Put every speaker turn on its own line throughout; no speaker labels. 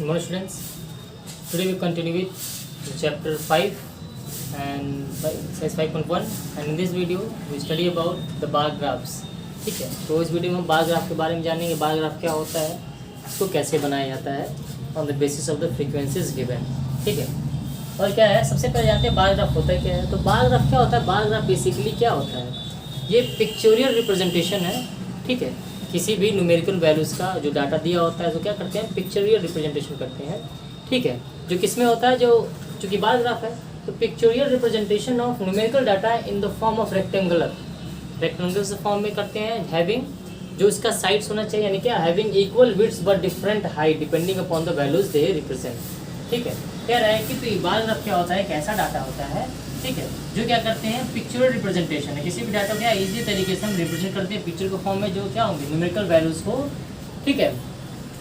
More students, today we continue with chapter 5 and exercise 5.1 and in this video we study about the bar graphs. ठीक है, तो इस video में हम bar graph के बारे में जानेंगे। बार ग्राफ क्या होता है, इसको कैसे बनाया जाता है on the basis of the frequencies given. ठीक है, और क्या है, सबसे पहले जानते हैं बार ग्राफ होता है क्या है। तो बार ग्राफ क्या होता है, बार ग्राफ बेसिकली क्या होता है, ये पिक्चोरियल रिप्रेजेंटेशन है। ठीक है, किसी भी न्यूमेरिकल वैल्यूज़ का जो डाटा दिया होता है तो क्या करते हैं, पिक्चोरियल रिप्रेजेंटेशन करते हैं। ठीक है, जो किसमें होता है, जो चूँकि बार ग्राफ है तो pictorial representation of numerical data in the form of rectangular form में करते हैं, हैविंग जो इसका साइड्स होना चाहिए, यानी क्या, having equal widths but different height depending upon the values they represent. ठीक है, कह रहा है कि तो बार ग्राफ क्या होता है, एक ऐसा डाटा होता है, ठीक है, जो क्या करते हैं, पिक्चुरल रिप्रेजेंटेशन है। किसी भी डाटा को क्या इजी तरीके से हम रिप्रेजेंट करते हैं पिक्चर के फॉर्म में, जो क्या होंगे, न्यूमेरिकल वैल्यूज़ को। ठीक है,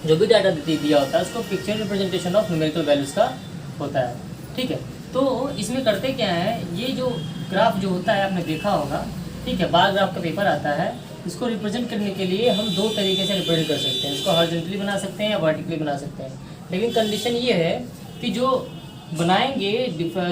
जो भी डाटा दिया होता है उसको picture representation of numerical values का होता है। ठीक है, तो इसमें करते क्या है, ये जो ग्राफ जो होता है आपने देखा होगा, ठीक है, बार ग्राफ का पेपर आता है, इसको रिप्रेजेंट करने के लिए हम दो तरीके से रिप्रेजेंट कर सकते हैं। इसको हॉरिजॉन्टली बना सकते हैं या वर्टिकली बना सकते हैं, लेकिन कंडीशन ये है कि जो बनाएंगे,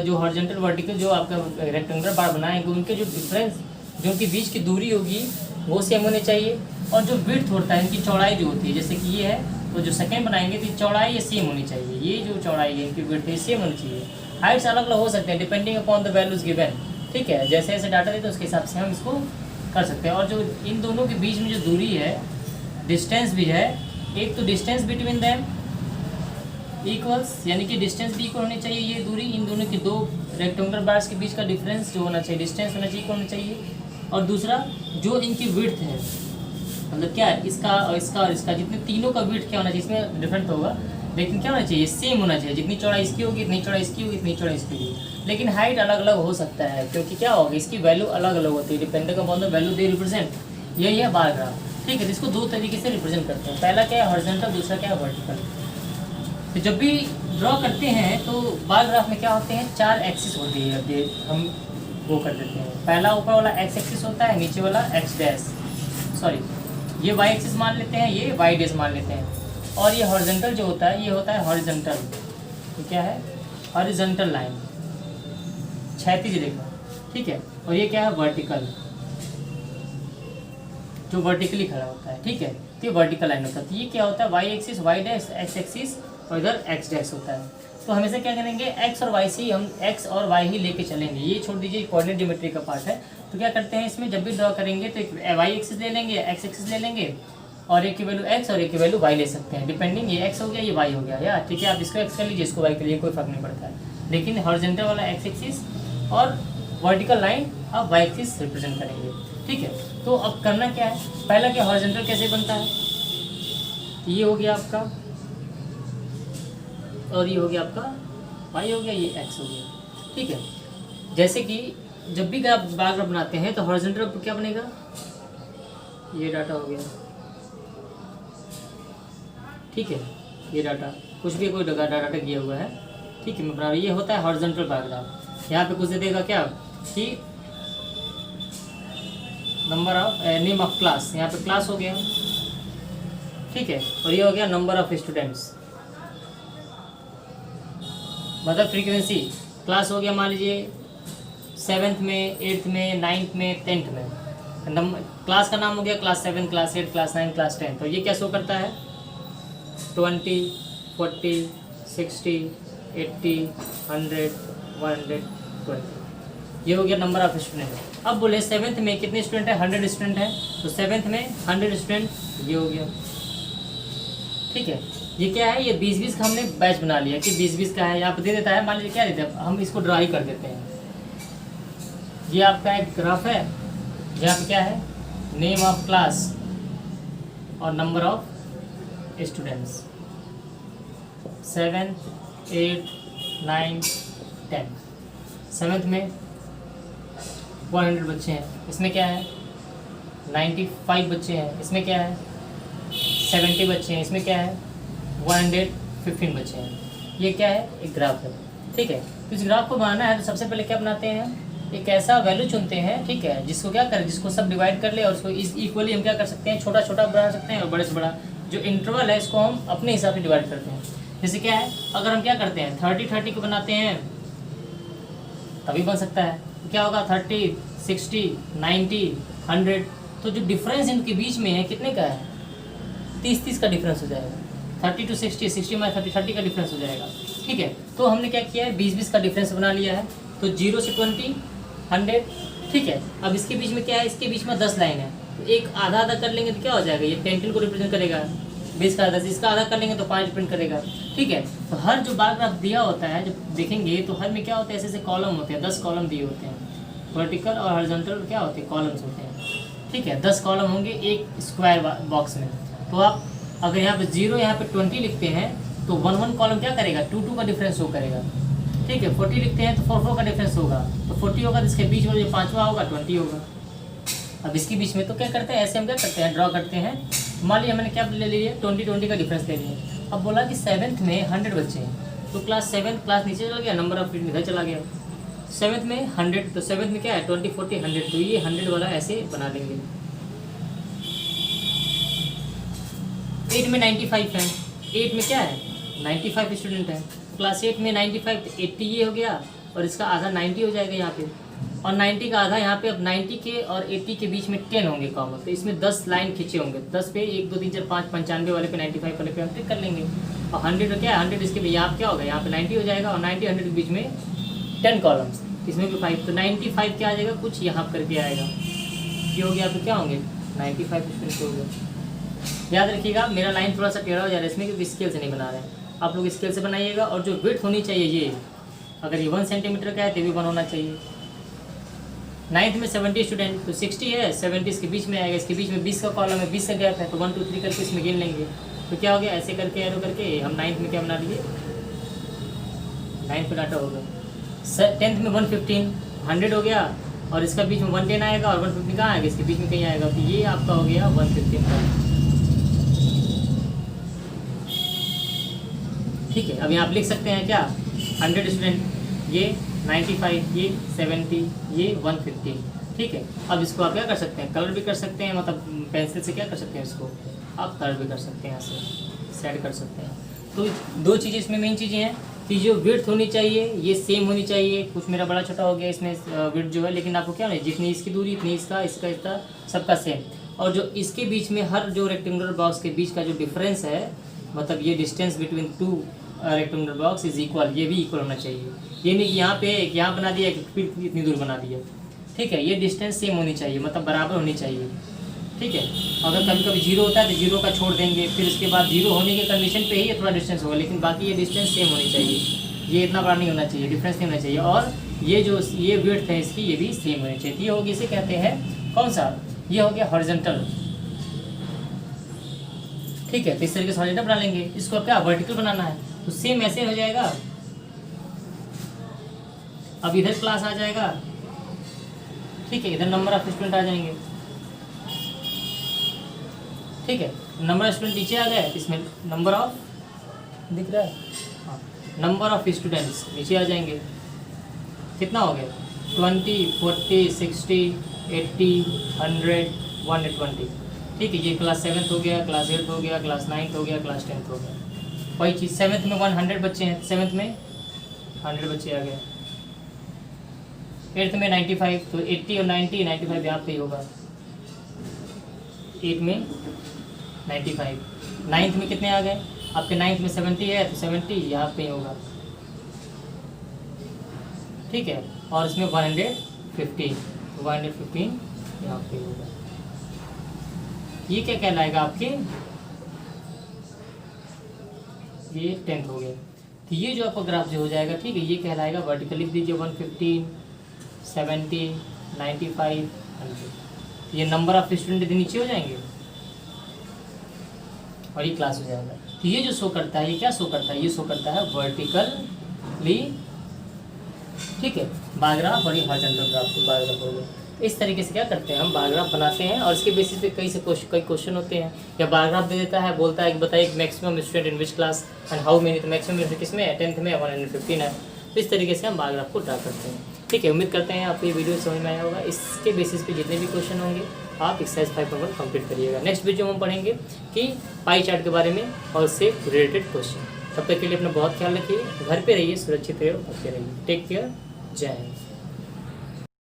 जो हॉरिजॉन्टल वर्टिकल जो आपका रेक्टेंगुलर बार बनाएंगे, उनके जो डिफरेंस, जो उनके बीच की दूरी होगी वो सेम होनी चाहिए, और जो विड्थ होता है, इनकी चौड़ाई जो होती है, जैसे कि ये है, तो जो सेकंड बनाएंगे तो चौड़ाई ये सेम होनी चाहिए, ये जो चौड़ाई है इनकी विड्थ है सेम होनी चाहिए। हाइट्स अलग अलग हो सकते हैं depending upon the values given. ठीक है, जैसे जैसे डाटा देते हैं उसके हिसाब से हम इसको कर सकते हैं। और जो इन दोनों के बीच में जो दूरी है, डिस्टेंस भी है, एक तो डिस्टेंस बिटवीन दैम इक्वल्स, यानी कि डिस्टेंस भी इक्वल होनी चाहिए, ये दूरी इन दोनों के दो रेक्टेंगुलर बार्स के बीच का डिफरेंस जो होना चाहिए, डिस्टेंस होना चाहिए, इक्वल होना चाहिए। और दूसरा जो इनकी विड्थ है, मतलब क्या है, इसका और इसका और इसका, जितने तीनों का विड्थ क्या होना चाहिए, इसमें डिफरेंट होगा, लेकिन क्या होना चाहिए, सेम होना चाहिए। जितनी चौड़ाई इसकी होगी इतनी चौड़ाई इसकी होगी, इतनी चौड़ाई इसकी होगी, लेकिन हाइट अलग अलग हो सकता है, क्योंकि क्या होगा, इसकी वैल्यू अलग अलग होती है depending upon the value they represent. यही है बार ग्राफ। ठीक है, तो इसको दो तरीके से रिप्रेजेंट करते हैं, पहला क्या है हॉरिजॉन्टल, दूसरा क्या है वर्टिकल। तो जब भी ड्रॉ करते हैं तो बार ग्राफ में क्या होते हैं, चार एक्सिस होती है, अब हम वो कर देते हैं। पहला ऊपर वाला एक्स एक्सिस होता है, नीचे वाला एक्स डैश, सॉरी ये वाई एक्सिस मान लेते हैं, ये वाई डैश मान लेते हैं, और ये हॉरिजॉन्टल जो होता है, ये होता है हॉरिजॉन्टल, तो क्या है, हॉरिजॉन्टल लाइन, क्षैतिज रेखा। ठीक है, और ये क्या है, वर्टिकल, जो वर्टिकली खड़ा होता है। ठीक है, तो ये वर्टिकल लाइन होता है। तो ये क्या होता है, Y axis, Y dash, X axis, और इधर एक्स डैश होता है। तो हमेशा क्या करेंगे, एक्स और वाई से ही हम एक्स और वाई ही लेके चलेंगे, ये छोड़ दीजिए, कोऑर्डिनेट ज्योमेट्री का पार्ट है। तो क्या करते हैं, इसमें जब भी ड्रॉ करेंगे तो एक वाई एक्सिस ले लेंगे, एक्स एक्सिस ले लेंगे, और एक की वैल्यू एक्स और एक की वैल्यू वाई ले सकते हैं, डिपेंडिंग, ये एक्स हो गया, ये वाई हो गया, या ठीक है, आप इसको एक्स कर लीजिए, इसको वाई के लिए कोई फर्क नहीं पड़ता है। लेकिन हॉरिजॉन्टल वाला एक्स एक्सिस और वर्टिकल लाइन आप वाई एक्सिस रिप्रेजेंट करेंगे। ठीक है, तो अब करना क्या है, पहला क्या, हॉरिजॉन्टल कैसे बनता है, ये हो गया आपका, और ये हो गया आपका वाई हो गया, ये एक्स हो गया। ठीक है, जैसे कि जब भी आप बार ग्राफ बनाते हैं तो हॉरिजॉन्टल पर क्या बनेगा, ये डाटा हो गया। ठीक है, ये डाटा कुछ भी कोई डाटा किया हुआ है। ठीक है, मैं बना रहा हूँ, ये होता है हॉरिजॉन्टल बार ग्राफ। यहाँ पे कुछ दे देगा क्या, कि number of name of class, यहाँ पे क्लास हो गया। ठीक है, और ये हो गया नंबर ऑफ स्टूडेंट्स, मतलब फ्रीक्वेंसी, क्लास हो गया, मान लीजिए 7th में, 8th में, 9th में, 10th में, क्लास का नाम हो गया क्लास 7, क्लास 8, क्लास 9, क्लास 10। तो ये क्या शो करता है, 20, 40, 60, 80, 100, 120, ये हो गया नंबर ऑफ स्टूडेंट। अब बोले 7th में कितने स्टूडेंट है, 100 स्टूडेंट है, तो 7th में 100 स्टूडेंट, ये हो गया। ठीक है, ये क्या है, ये 20-20 का हमने बैच बना लिया कि 20-20 का है, यहाँ पे दे देता है, मान लीजिए क्या देते हैं, हम इसको ड्रा ही कर देते हैं। ये आपका एक ग्राफ है, जहाँ पे क्या है, नेम ऑफ क्लास और number of students, 7th, 8th, 9th, 10th। 7th में 100 बच्चे हैं, इसमें क्या है, 95 बच्चे हैं, इसमें क्या है, 70 बच्चे हैं, इसमें क्या है, 115 बच्चे हैं। ये क्या है, एक ग्राफ है। ठीक है, तो इस ग्राफ को बनाना है तो सबसे पहले क्या बनाते हैं, एक ऐसा वैल्यू चुनते हैं, ठीक है, जिसको क्या करें, जिसको सब डिवाइड कर ले, और उसको इक्वली हम क्या कर सकते हैं, छोटा छोटा बना सकते हैं और बड़े से बड़ा जो इंटरवल है इसको हम अपने हिसाब से डिवाइड करते हैं। जैसे क्या है, अगर हम क्या करते हैं 30 को बनाते हैं तभी बन सकता है। तो क्या होगा 30, 60, 90, 100, तो जो डिफरेंस इनके बीच में है कितने का है, 30 का डिफरेंस हो जाएगा। 30 to 60, 60 में 30 का डिफरेंस हो जाएगा। ठीक है, तो हमने क्या किया है 20 का डिफरेंस बना लिया है। तो 0 से 20, 100। ठीक है, अब इसके बीच में क्या है, इसके बीच में 10 लाइन है, तो एक आधा आधा कर लेंगे तो क्या हो जाएगा, ये 10 को रिप्रेजेंट करेगा, 20 का आधा, इसका आधा कर लेंगे तो 5 रिप्रेजेंट करेगा। ठीक है, तो हर जो बार ग्राफ दिया होता है जब देखेंगे तो हर में क्या होता है, ऐसे ऐसे कॉलम होते हैं, 10 कॉलम दिए होते हैं, वर्टिकल और हॉरिजॉन्टल क्या होते हैं, कॉलम्स होते हैं। ठीक है, 10 कॉलम होंगे एक स्क्वायर बॉक्स में। तो आप अगर यहाँ पे 0 यहाँ पे 20 लिखते हैं तो 1 कॉलम क्या करेगा, 2 का डिफरेंस शो करेगा। ठीक है, 40 लिखते हैं तो 4 का डिफरेंस होगा, तो 40 होगा, तो इसके बीच में जो 5वां होगा 20 होगा। अब इसके बीच में तो क्या करते हैं, ऐसे हम क्या करते हैं, ड्रॉ करते हैं। मान लीजिए मैंने क्या ले लिया, 20 का डिफरेंस ले लिया। अब बोला कि 7th में 100 बच्चे हैं, तो क्लास 7 क्लास नीचे चला गया, नंबर ऑफ इधर चला गया। 7th में 100, तो 7th में क्या है 20, 40, 100, तो ये 100 वाला ऐसे बना देंगे। 8 में 95 है, 8 में क्या है 95 स्टूडेंट है, क्लास 8 में 95, तो 80 ये हो गया, और इसका आधा 90 हो जाएगा यहाँ पे, और 90 का आधा यहाँ पे। अब 90 के और 80 के बीच में 10 होंगे कॉमन, तो इसमें 10 लाइन खींचे होंगे, 10 पे 1 2 3 4 5 95 वाले पे 95 वाले पे हम टिक कर लेंगे। और 100 क्या है 100, इसके भी यहाँ क्या होगा, यहाँ पे 90 हो जाएगा, और 90 100 के बीच में 10 कॉलम्स, इसमें भी 5, तो 95 क्या आ जाएगा, कुछ यहाँ करके आएगा, ये हो गया। यहाँ पे क्या होंगे 95 स्टूडेंट हो गए। याद रखिएगा मेरा लाइन थोड़ा सा टेढ़ा हो जा रहा है इसमें, क्योंकि स्केल से नहीं बना रहे हैं, आप लोग स्केल से बनाइएगा। और जो विड्थ होनी चाहिए, ये अगर ये 1 सेंटीमीटर का है तो भी 1 होना चाहिए। 9th में 70 स्टूडेंट, तो 60 है, 70 इसके बीच में आएगा, इसके बीच में 20 का कॉलम है, 20 का गैप है, तो 1 2 3 करके इसमें गिन लेंगे। तो क्या हो गया, ऐसे करके एरो करके हम 9th में क्या बना लिए, 9th पे डाटा होगा। 10th में 115, 100 हो गया, और इसका बीच में 110 आएगा, और 150 कहाँ आएगा, इसके बीच में कहीं आएगा, तो ये आपका हो गया 115 का। ठीक है, अब यहाँ आप लिख सकते हैं क्या 100 स्टूडेंट, ये 95, ये 70, ये 150। ठीक है, अब इसको आप क्या कर सकते हैं, कलर भी कर सकते हैं, मतलब पेंसिल से क्या कर सकते हैं, इसको आप कलर भी कर सकते हैं, यहाँ से सेट कर सकते हैं। तो 2 चीज़ें इसमें मेन चीज़ें हैं कि जो विड्थ होनी चाहिए ये सेम होनी चाहिए। कुछ मेरा बड़ा छोटा हो गया इसमें विड्थ जो है, लेकिन आपको क्या नहीं, जितनी इसकी दूरी इतनी इसका, इसका इसका सबका सेम। और जो इसके बीच में हर जो रेक्टेंगुलर बॉक्स के बीच का जो डिफरेंस है, मतलब ये distance between 2 rectangular box is equal, ये भी इक्वल होना चाहिए। ये नहीं कि यहाँ पे एक यहाँ बना दिया फिर इतनी दूर बना दिया। ठीक है, ये डिस्टेंस सेम होनी चाहिए, मतलब बराबर होनी चाहिए। ठीक है, अगर कभी कभी 0 होता है तो 0 का छोड़ देंगे, फिर उसके बाद 0 होने के कंडीशन पे ही ये थोड़ा डिस्टेंस होगा, लेकिन बाकी ये डिस्टेंस सेम होनी चाहिए, ये इतना बड़ा नहीं होना चाहिए, डिफरेंस नहीं होना चाहिए। और ये जो ये विड्थ है इसकी, ये भी सेम होनी चाहिए। ये होगी, इसे कहते हैं कौन सा, ये हो गया हॉरिजॉन्टल। ठीक है, तो इस तरीके से हॉरिजॉन्टल बना लेंगे। इसको क्या वर्टिकल बनाना है, तो सेम ऐसे हो जाएगा। अब इधर क्लास आ जाएगा, ठीक है, इधर नंबर ऑफ स्टूडेंट आ जाएंगे। ठीक है, नंबर ऑफ स्टूडेंट नीचे आ गए, इसमें नंबर ऑफ दिख रहा है, हाँ, नंबर ऑफ स्टूडेंट्स नीचे आ जाएंगे। कितना हो गया 20, 40, 60, 80, 100, 120। ठीक है, ये क्लास 7th हो गया, क्लास 8th हो गया, क्लास 9th हो गया, क्लास 10th हो गया। वही चीज़ 7th में 100 बच्चे हैं, 7th में 100 बच्चे आ गए। 8th में 95, तो 80 और 90, 95 यहाँ पे ही होगा। 8 में 95, 9th में कितने आ गए आपके, 9th में 70 है, तो 70 यहाँ पे ही होगा। ठीक है, और इसमें 115, तो 115 यहाँ पे होगा। ये क्या कहलाएगा आपके, ये 10th हो गया। तो ये जो आपका ग्राफ जो हो जाएगा, ठीक है, ये कहलाएगा वर्टिकल। लिख दीजिए 115, 70, 95, 100। ये नंबर ऑफ स्टूडेंट नीचे हो जाएंगे और ये क्लास हो जाएगा। तो ये जो शो करता है, ये क्या शो करता है, ये शो करता है वर्टिकली। ठीक है, बार ग्राफ और ये हॉरिजॉन्टल ग्राफ बार ग्राफ हो गया। इस तरीके से क्या करते हैं, हम बार ग्राफ बनाते हैं, और इसके बेसिस पे कई क्वेश्चन होते हैं। या बार ग्राफ दे देता है, बोलता है कि बताइए maximum student in which class and how many, तो मैक्सिमम किस में है, 10th में 115 है। तो इस तरीके से हम बार ग्राफ को ड्रा करते हैं। ठीक है, उम्मीद करते हैं आपको ये वीडियो समझ में आया होगा। इसके बेसिस पे जितने भी क्वेश्चन होंगे आप एक्सरसाइज 5.1 कंप्लीट करिएगा। नेक्स्ट वीडियो में हम पढ़ेंगे कि पाई चार्ट के बारे में और उससे रिलेटेड क्वेश्चन। तब तक के लिए अपना बहुत ख्याल रखिए, घर पे रहिए, सुरक्षित रहिए और पढ़ते रहिए। टेक केयर, जय हिंद।